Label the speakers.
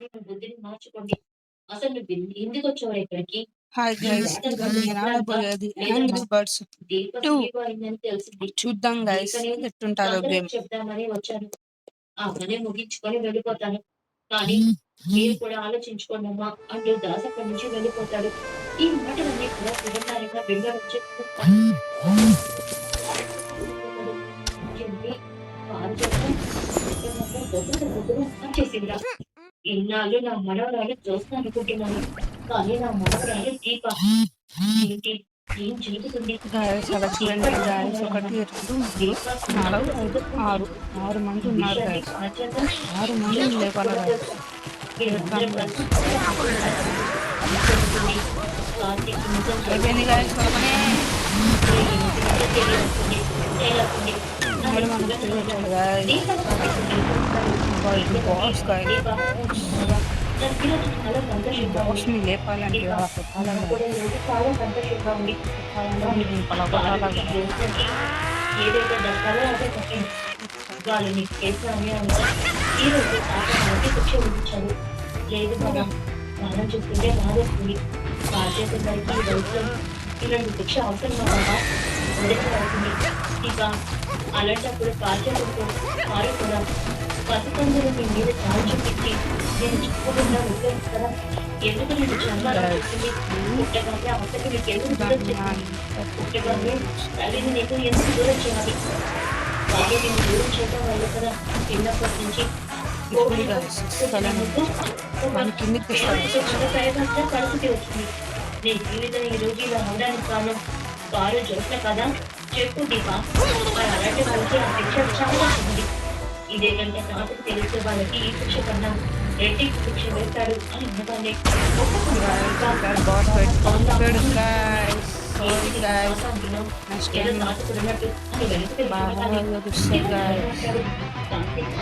Speaker 1: నీ బుద్ధిని మార్చుకోండి. అసలు నువ్వు ఎందుకొచ్చావురా ఇక్కడికి?
Speaker 2: హాయ్
Speaker 1: నీ
Speaker 2: గైస్,
Speaker 1: జాతకం
Speaker 2: ఇప్పుడు నేను
Speaker 1: ఎప్పుడంట?
Speaker 2: ఆడబోయేది
Speaker 1: లేదమ్మా
Speaker 2: యాంగ్రీ బర్డ్స్
Speaker 1: దీప
Speaker 2: 2.
Speaker 1: సీఈఓ అయిందని తెలిసింది.
Speaker 2: చూద్దాం గైస్
Speaker 1: దీపని
Speaker 2: ఎట్టుంటాదో
Speaker 1: తొందరగా
Speaker 2: గేమ్.
Speaker 1: చెప్దామని వచ్చాను. ఆ పని ముగించుకొని వెళ్ళిపోతాను. కానీ మీరు కూడా ఆలోచించుకోండమ్మా అంటూ దాస్ అక్కడి నుంచి వెళ్ళిపోతాడు. ఈ మాటలన్నీ కూడా సుగంధారంగా వెళ్ళొచ్చి ఏంటి పారిజాతం ఇక్కడ మాత్రం దగ్గర వచ్చేసిందా? ఇన్నాళ్ళు నా మనవరాలు జ్యోత్స్న అనుకుంటున్నాను. కానీ నా మనవరాలు దీప. ఏంటి? ఏం జరుగుతుంది?
Speaker 2: గైస్ అలా
Speaker 1: దీప
Speaker 2: చూడండి గైస్,
Speaker 1: రావాలమ్మా.
Speaker 2: 1 2 3
Speaker 1: దీప
Speaker 2: 4 5
Speaker 1: సంతోషం
Speaker 2: 6 6 మంది
Speaker 1: ఈ
Speaker 2: ఉన్నారు
Speaker 1: విషయాన్ని
Speaker 2: గైస్.
Speaker 1: పారిజాతం
Speaker 2: 6 మందిని
Speaker 1: జ్యోత్స్నకి
Speaker 2: లేపాలి
Speaker 1: కూడా
Speaker 2: గైస్.
Speaker 1: తెలుసు.
Speaker 2: చూద్దాం
Speaker 1: మీరందరూ
Speaker 2: గైస్.
Speaker 1: కలిసి జరుగుతుంది. కార్తీక్ నిజం
Speaker 2: అయిపోయింది
Speaker 1: జరుగుతుంది.
Speaker 2: గైస్ మన పని.
Speaker 1: తెలియస్తుంది. తేలతుంది.
Speaker 2: మరి మనం చేయొచ్చు గైస్.
Speaker 1: దీప
Speaker 2: ఇది బాస్ గైస్, బాస్.
Speaker 1: ఈరోజు చాలా
Speaker 2: ఈ
Speaker 1: సంతోషంగా
Speaker 2: బాస్
Speaker 1: ఉంది.
Speaker 2: ని లేపాలంటే
Speaker 1: దీప
Speaker 2: అలా పెట్టాలి
Speaker 1: నాకు
Speaker 2: గైస్.
Speaker 1: కూడా ఈరోజు చాలా సంతోషంగా ఉంది.
Speaker 2: పెట్టాలంటే దీన్ని పలగొట్టాలి
Speaker 1: పార్వతి
Speaker 2: గైస్.
Speaker 1: జ్యోత్స్నకి ఏదైతే దక్కాలో అదే దక్కింది. వాళ్ళు నీకు చేసిన అన్యాయంగా ఈరోజు పాపకి శిక్ష విధించారు. లేదు బాబా, మనం చూస్తుంటే బాధేస్తుంది. బాధ్యత గారికి ఈ వయసులో ఇలాంటి శిక్ష అవసరమా బాబా? వదిలించవలసింది. ఇక అలాంటప్పుడు బాధ్యతతో వారు కూడా పసికందులు మీ మీద చాలు చూపించి నేను చెప్పకుండా వదిలేస్తారా? ఎందుకు నేను చంపాలని చెప్పింది? పుట్టగానే అవతలి నీకు ఎందుకు దూరం చేసింది? పుట్టగానే తల్లిని నీకు ఎందుకు దూరం చేయాలి? వాళ్ళు నేను దూరం చేయడం వల్ల కదా చిన్నప్పటి నుంచి
Speaker 2: ఇప్పుడు గైస్ మన కిందికి తెస్తాను.
Speaker 1: పరిస్థితి వచ్చింది. నీ జీవితం ఈ రోజు ఇలా అవడానికి కారణం వారు జ్యోత్స్న కదా? చెప్పు దీప. మరి అలాంటి వాళ్ళకి ఆ శిక్ష చాలా ఉంది. ఇదే కనుక నాకు తెలిసే వాళ్ళకి ఈ శిక్ష కన్నా రెట్టింపు శిక్ష వేస్తాడు అని అనగానే
Speaker 2: బాస్ పెట్టుకోడు గైస్. Sorry guys. నెక్స్ట్
Speaker 1: ఏదో
Speaker 2: టైం
Speaker 1: తాతకున్నట్టు అని వెనక్కి
Speaker 2: బాగా
Speaker 1: వెళ్ళిపోతాను.
Speaker 2: చూస్తారు గైస్.
Speaker 1: కార్తీక్